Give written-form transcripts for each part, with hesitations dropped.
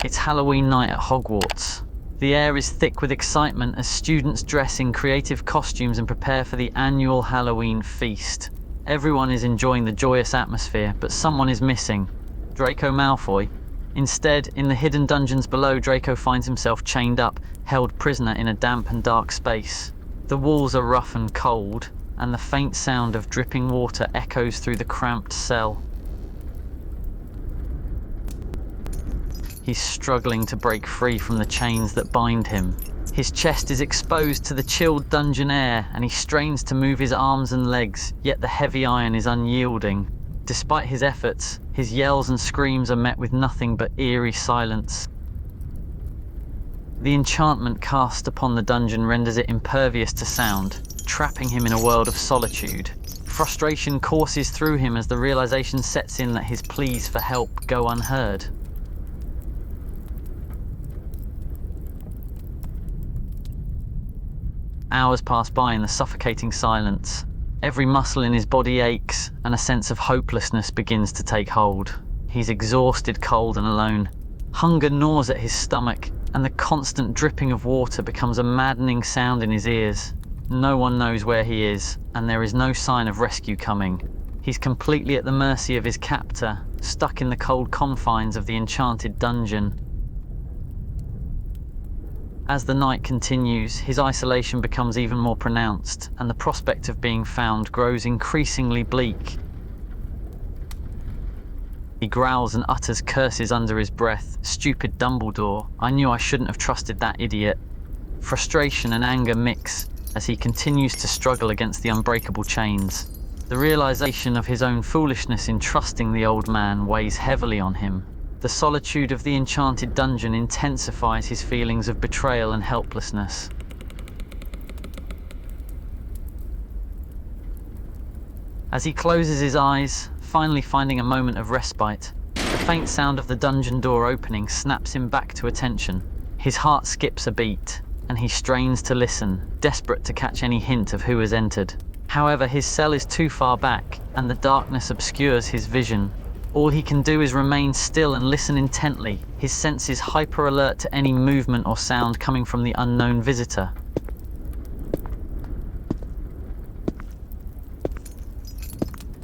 It's Halloween night at Hogwarts. The air is thick with excitement as students dress in creative costumes and prepare for the annual Halloween feast. Everyone is enjoying the joyous atmosphere, but someone is missing. Draco Malfoy. Instead, in the hidden dungeons below, Draco finds himself chained up, held prisoner in a damp and dark space. The walls are rough and cold, and the faint sound of dripping water echoes through the cramped cell. He's struggling to break free from the chains that bind him. His chest is exposed to the chilled dungeon air, and he strains to move his arms and legs, yet the heavy iron is unyielding. Despite his efforts, his yells and screams are met with nothing but eerie silence. The enchantment cast upon the dungeon renders it impervious to sound, trapping him in a world of solitude. Frustration courses through him as the realization sets in that his pleas for help go unheard. Hours pass by in the suffocating silence. Every muscle in his body aches, and a sense of hopelessness begins to take hold. He's exhausted, cold, and alone. Hunger gnaws at his stomach, and the constant dripping of water becomes a maddening sound in his ears. No one knows where he is, and there is no sign of rescue coming. He's completely at the mercy of his captor, stuck in the cold confines of the enchanted dungeon. As the night continues, his isolation becomes even more pronounced, and the prospect of being found grows increasingly bleak. He growls and utters curses under his breath. "Stupid Dumbledore, I knew I shouldn't have trusted that idiot." Frustration and anger mix as he continues to struggle against the unbreakable chains. The realization of his own foolishness in trusting the old man weighs heavily on him. The solitude of the enchanted dungeon intensifies his feelings of betrayal and helplessness. As he closes his eyes, finally finding a moment of respite, the faint sound of the dungeon door opening snaps him back to attention. His heart skips a beat, and he strains to listen, desperate to catch any hint of who has entered. However, his cell is too far back, and the darkness obscures his vision. All he can do is remain still and listen intently, his senses hyper-alert to any movement or sound coming from the unknown visitor.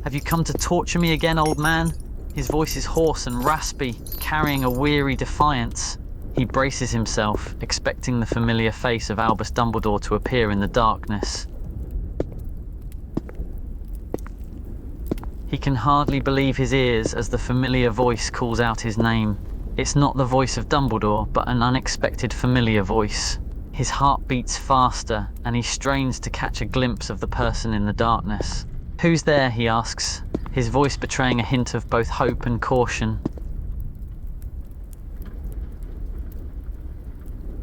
"Have you come to torture me again, old man?" His voice is hoarse and raspy, carrying a weary defiance. He braces himself, expecting the familiar face of Albus Dumbledore to appear in the darkness. He can hardly believe his ears as the familiar voice calls out his name. It's not the voice of Dumbledore, but an unexpected familiar voice. His heart beats faster, and he strains to catch a glimpse of the person in the darkness. "Who's there?" he asks, his voice betraying a hint of both hope and caution.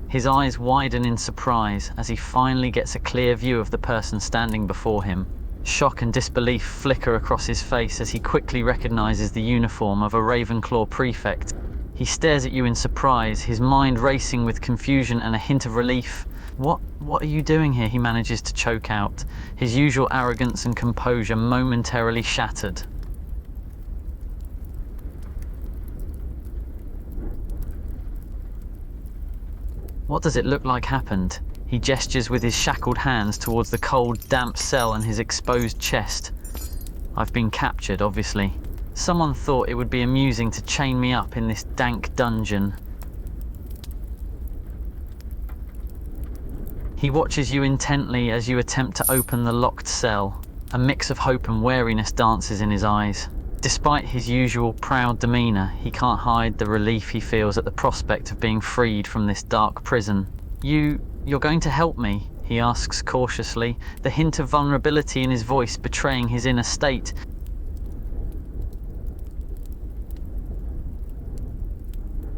His eyes widen in surprise as he finally gets a clear view of the person standing before him. Shock and disbelief flicker across his face as he quickly recognizes the uniform of a Ravenclaw prefect. He stares at you in surprise, his mind racing with confusion and a hint of relief. What are you doing here?" he manages to choke out, his usual arrogance and composure momentarily shattered. "What does it look like happened?" He gestures with his shackled hands towards the cold, damp cell and his exposed chest. "I've been captured, obviously. Someone thought it would be amusing to chain me up in this dank dungeon." He watches you intently as you attempt to open the locked cell. A mix of hope and wariness dances in his eyes. Despite his usual proud demeanor, he can't hide the relief he feels at the prospect of being freed from this dark prison. You're going to help me?" he asks cautiously, the hint of vulnerability in his voice betraying his inner state.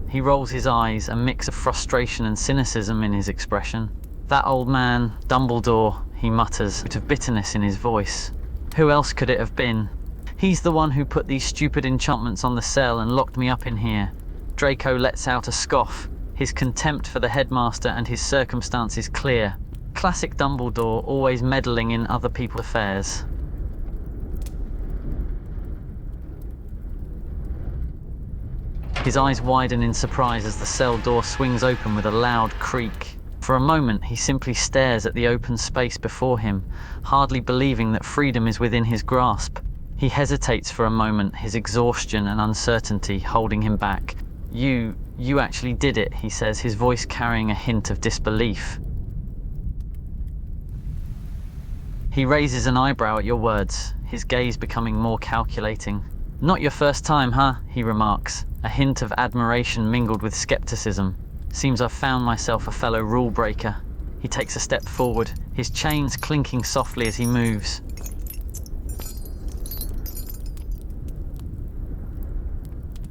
He rolls his eyes, a mix of frustration and cynicism in his expression. "That old man, Dumbledore," he mutters, a bit of bitterness in his voice. "Who else could it have been? He's the one who put these stupid enchantments on the cell and locked me up in here." Draco lets out a scoff. His contempt for the headmaster and his circumstance is clear. Classic Dumbledore, always meddling in other people's affairs. His eyes widen in surprise as the cell door swings open with a loud creak. For a moment, he simply stares at the open space before him, hardly believing that freedom is within his grasp. He hesitates for a moment, his exhaustion and uncertainty holding him back. You actually did it, he says, his voice carrying a hint of disbelief. He raises an eyebrow at your words, his gaze becoming more calculating. Not your first time, huh? He remarks, a hint of admiration mingled with skepticism. Seems I've found myself a fellow rule breaker. He takes a step forward, his chains clinking softly as he moves.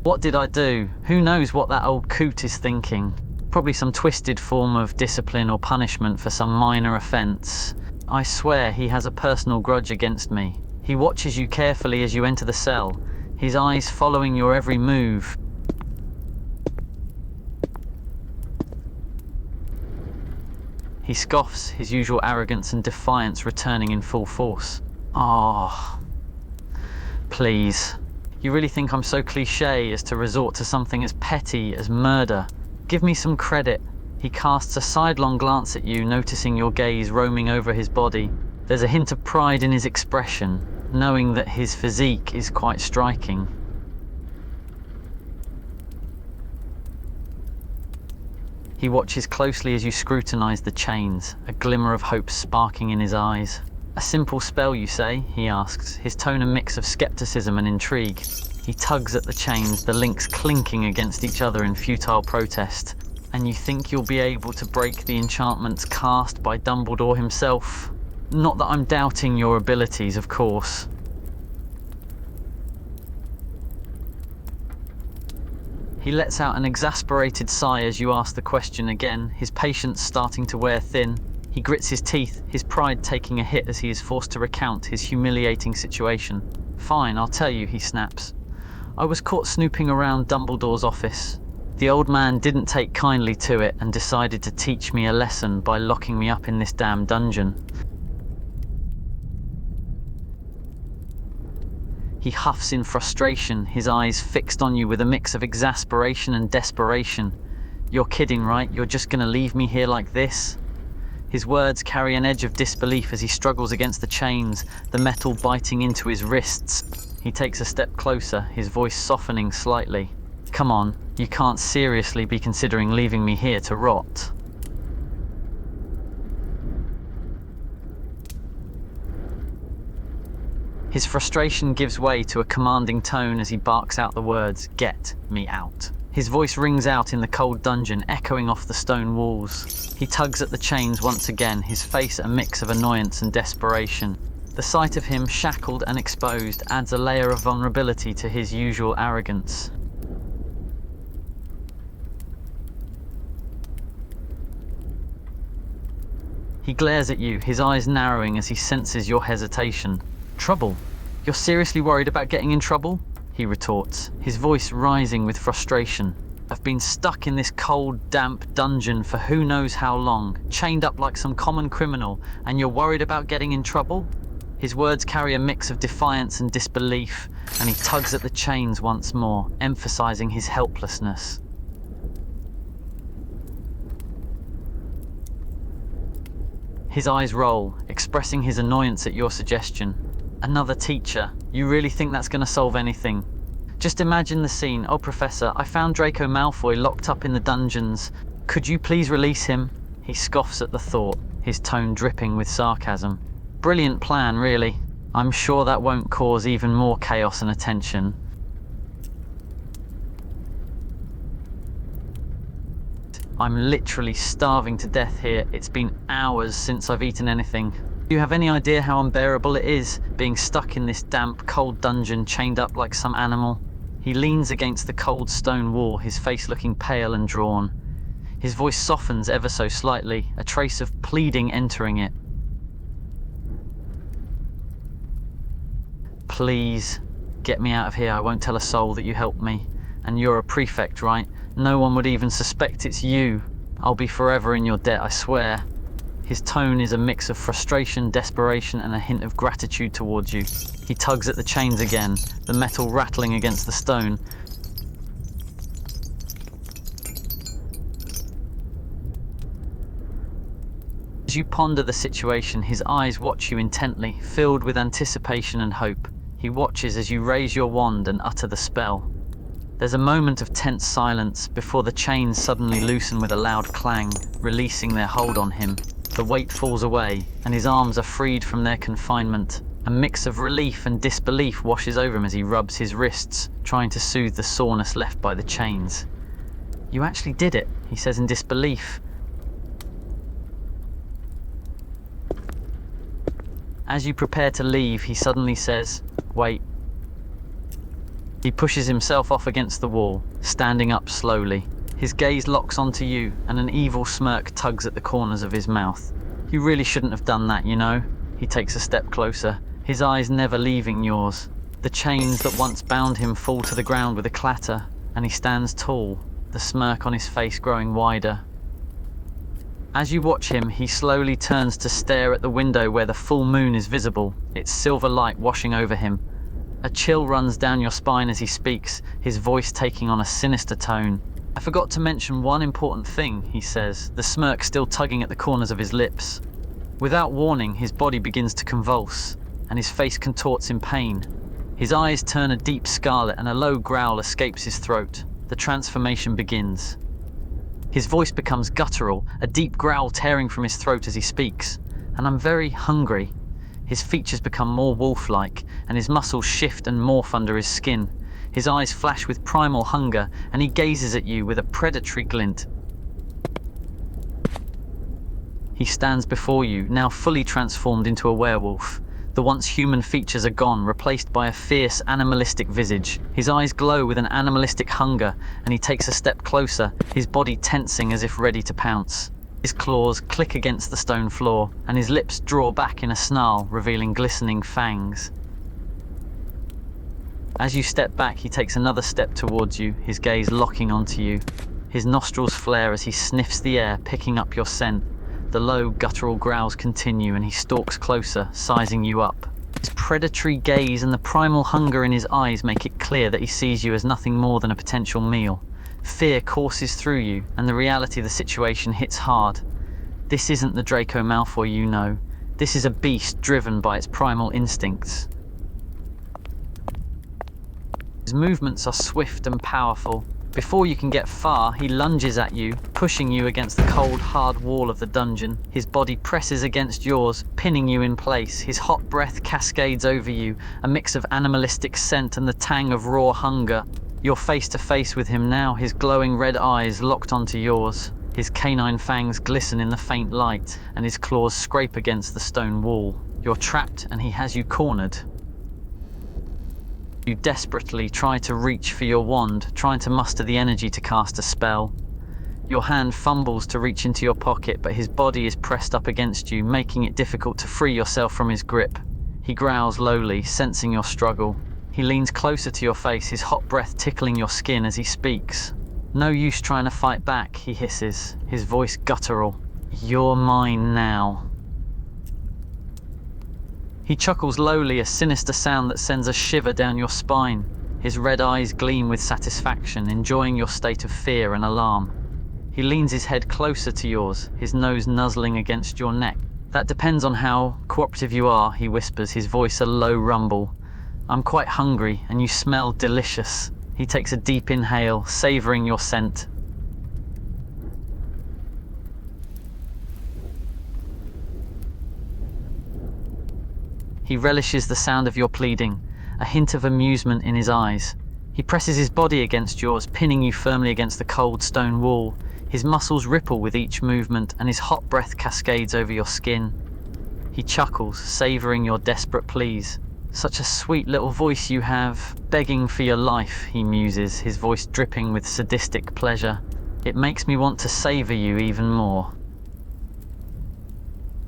What did I do? Who knows what that old coot is thinking? Probably some twisted form of discipline or punishment for some minor offense. I swear he has a personal grudge against me. He watches you carefully as you enter the cell, his eyes following your every move. He scoffs, his usual arrogance and defiance returning in full force. Oh, please. You really think I'm so cliché as to resort to something as petty as murder? Give me some credit. He casts a sidelong glance at you, noticing your gaze roaming over his body. There's a hint of pride in his expression, knowing that his physique is quite striking. He watches closely as you scrutinize the chains, a glimmer of hope sparking in his eyes. A simple spell, you say? He asks, his tone a mix of skepticism and intrigue. He tugs at the chains, the links clinking against each other in futile protest. And you think you'll be able to break the enchantments cast by Dumbledore himself? Not that I'm doubting your abilities, of course. He lets out an exasperated sigh as you ask the question again, his patience starting to wear thin. He grits his teeth, his pride taking a hit as he is forced to recount his humiliating situation. Fine, I'll tell you, he snaps. I was caught snooping around Dumbledore's office. The old man didn't take kindly to it and decided to teach me a lesson by locking me up in this damn dungeon. He huffs in frustration, his eyes fixed on you with a mix of exasperation and desperation. You're kidding, right? You're just gonna leave me here like this? His words carry an edge of disbelief as he struggles against the chains, the metal biting into his wrists. He takes a step closer, his voice softening slightly. Come on, you can't seriously be considering leaving me here to rot. His frustration gives way to a commanding tone as he barks out the words, "Get me out." His voice rings out in the cold dungeon, echoing off the stone walls. He tugs at the chains once again, his face a mix of annoyance and desperation. The sight of him shackled and exposed adds a layer of vulnerability to his usual arrogance. He glares at you, his eyes narrowing as he senses your hesitation. Trouble? You're seriously worried about getting in trouble? He retorts, his voice rising with frustration. I've been stuck in this cold, damp dungeon for who knows how long, chained up like some common criminal, and you're worried about getting in trouble? His words carry a mix of defiance and disbelief, and he tugs at the chains once more, emphasizing his helplessness. His eyes roll, expressing his annoyance at your suggestion. Another teacher. You really think that's going to solve anything? Just imagine the scene. Oh, Professor, I found Draco Malfoy locked up in the dungeons. Could you please release him? He scoffs at the thought, his tone dripping with sarcasm. Brilliant plan, really. I'm sure that won't cause even more chaos and attention. I'm literally starving to death here. It's been hours since I've eaten anything. Do you have any idea how unbearable it is, being stuck in this damp, cold dungeon, chained up like some animal? He leans against the cold stone wall, his face looking pale and drawn. His voice softens ever so slightly, a trace of pleading entering it. Please, get me out of here. I won't tell a soul that you helped me. And you're a prefect, right? No one would even suspect it's you. I'll be forever in your debt, I swear. His tone is a mix of frustration, desperation, and a hint of gratitude towards you. He tugs at the chains again, the metal rattling against the stone. As you ponder the situation, his eyes watch you intently, filled with anticipation and hope. He watches as you raise your wand and utter the spell. There's a moment of tense silence before the chains suddenly loosen with a loud clang, releasing their hold on him. The weight falls away, and his arms are freed from their confinement. A mix of relief and disbelief washes over him as he rubs his wrists, trying to soothe the soreness left by the chains. "You actually did it," he says in disbelief. As you prepare to leave, he suddenly says, "Wait." He pushes himself off against the wall, standing up slowly. His gaze locks onto you, and an evil smirk tugs at the corners of his mouth. "You really shouldn't have done that, you know." He takes a step closer, his eyes never leaving yours. The chains that once bound him fall to the ground with a clatter, and he stands tall, the smirk on his face growing wider. As you watch him, he slowly turns to stare at the window where the full moon is visible, its silver light washing over him. A chill runs down your spine as he speaks, his voice taking on a sinister tone. "I forgot to mention one important thing," he says, the smirk still tugging at the corners of his lips. Without warning, his body begins to convulse, and his face contorts in pain. His eyes turn a deep scarlet and a low growl escapes his throat. The transformation begins. His voice becomes guttural, a deep growl tearing from his throat as he speaks. "And I'm very hungry." His features become more wolf-like, and his muscles shift and morph under his skin. His eyes flash with primal hunger, and he gazes at you with a predatory glint. He stands before you, now fully transformed into a werewolf. The once human features are gone, replaced by a fierce, animalistic visage. His eyes glow with an animalistic hunger, and he takes a step closer, his body tensing as if ready to pounce. His claws click against the stone floor, and his lips draw back in a snarl, revealing glistening fangs. As you step back, he takes another step towards you, his gaze locking onto you. His nostrils flare as he sniffs the air, picking up your scent. The low, guttural growls continue, and he stalks closer, sizing you up. His predatory gaze and the primal hunger in his eyes make it clear that he sees you as nothing more than a potential meal. Fear courses through you, and the reality of the situation hits hard. This isn't the Draco Malfoy you know. This is a beast driven by its primal instincts. His movements are swift and powerful. Before you can get far, he lunges at you, pushing you against the cold, hard wall of the dungeon. His body presses against yours, pinning you in place. His hot breath cascades over you, a mix of animalistic scent and the tang of raw hunger. You're face to face with him now, his glowing red eyes locked onto yours. His canine fangs glisten in the faint light, and his claws scrape against the stone wall. You're trapped, and he has you cornered. You desperately try to reach for your wand, trying to muster the energy to cast a spell. Your hand fumbles to reach into your pocket, but his body is pressed up against you, making it difficult to free yourself from his grip. He growls lowly, sensing your struggle. He leans closer to your face, his hot breath tickling your skin as he speaks. "No use trying to fight back," he hisses, his voice guttural. "You're mine now." He chuckles lowly, a sinister sound that sends a shiver down your spine. His red eyes gleam with satisfaction, enjoying your state of fear and alarm. He leans his head closer to yours, his nose nuzzling against your neck. "That depends on how cooperative you are," he whispers, his voice a low rumble. "I'm quite hungry, and you smell delicious." He takes a deep inhale, savoring your scent. He relishes the sound of your pleading, a hint of amusement in his eyes. He presses his body against yours, pinning you firmly against the cold stone wall. His muscles ripple with each movement, and his hot breath cascades over your skin. He chuckles, savoring your desperate pleas. "Such a sweet little voice you have, begging for your life," he muses, his voice dripping with sadistic pleasure. "It makes me want to savor you even more."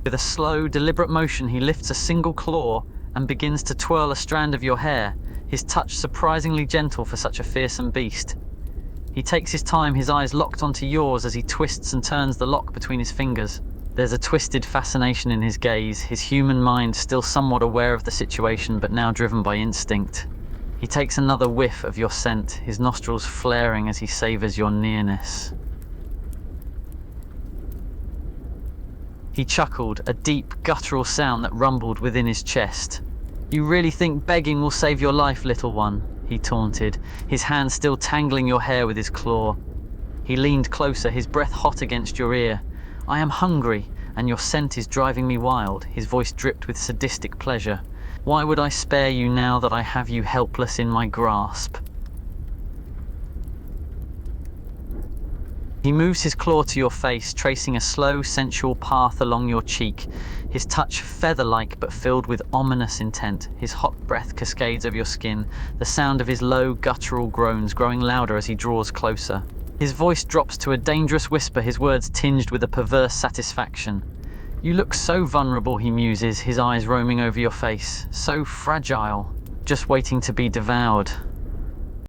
With a slow, deliberate motion, he lifts a single claw and begins to twirl a strand of your hair, his touch surprisingly gentle for such a fearsome beast. He takes his time, his eyes locked onto yours as he twists and turns the lock between his fingers. There's a twisted fascination in his gaze, his human mind still somewhat aware of the situation but now driven by instinct. He takes another whiff of your scent, his nostrils flaring as he savors your nearness. He chuckled, a deep, guttural sound that rumbled within his chest. "You really think begging will save your life, little one?" he taunted, his hand still tangling your hair with his claw. He leaned closer, his breath hot against your ear. "I am hungry, and your scent is driving me wild," his voice dripped with sadistic pleasure. "Why would I spare you now that I have you helpless in my grasp?" He moves his claw to your face, tracing a slow, sensual path along your cheek, his touch feather-like but filled with ominous intent. His hot breath cascades over your skin, the sound of his low, guttural groans growing louder as he draws closer. His voice drops to a dangerous whisper, his words tinged with a perverse satisfaction. "You look so vulnerable," he muses, his eyes roaming over your face. "So fragile, just waiting to be devoured."